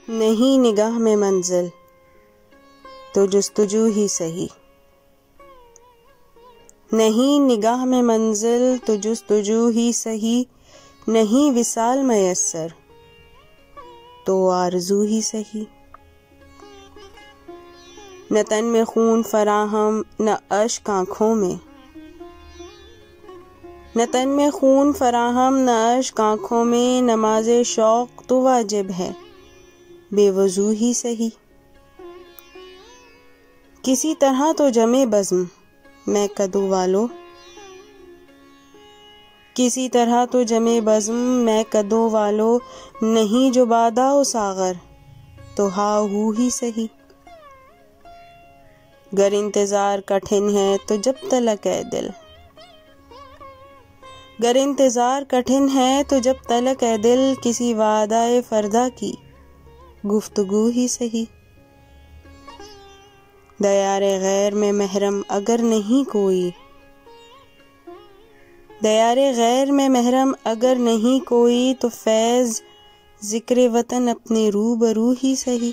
نہیں نگاہ میں منزل تو جستجو ہی سہی، نہیں نگاہ میں منزل تو جستجو ہی سہی، نہیں وصال میسر تو آرزو ہی سہی۔ نہ تن میں خون فراہم نہ اشک آنکھوں میں، نہ تن میں خون فراہم نہ اشک آنکھوں میں، نماز شوق تو واجب ہے بے وضو ہی سہی۔ کسی طرح تو جمے بزم میں کدو والو، کسی طرح تو جمے بزم میں کدو والو، نہیں جو بادا و ساغر تو ہا ہو ہی سہی۔ گر انتظار کٹھن ہے تو جب تلک اے دل، گر انتظار کٹھن ہے تو جب تلک اے دل، کسی وعدہ فردا کی گفتگو ہی سہی۔ دیار غیر میں محرم اگر نہیں کوئی، دیار غیر میں محرم اگر نہیں کوئی، تو فیض ذکر وطن اپنے روبرو ہی سہی۔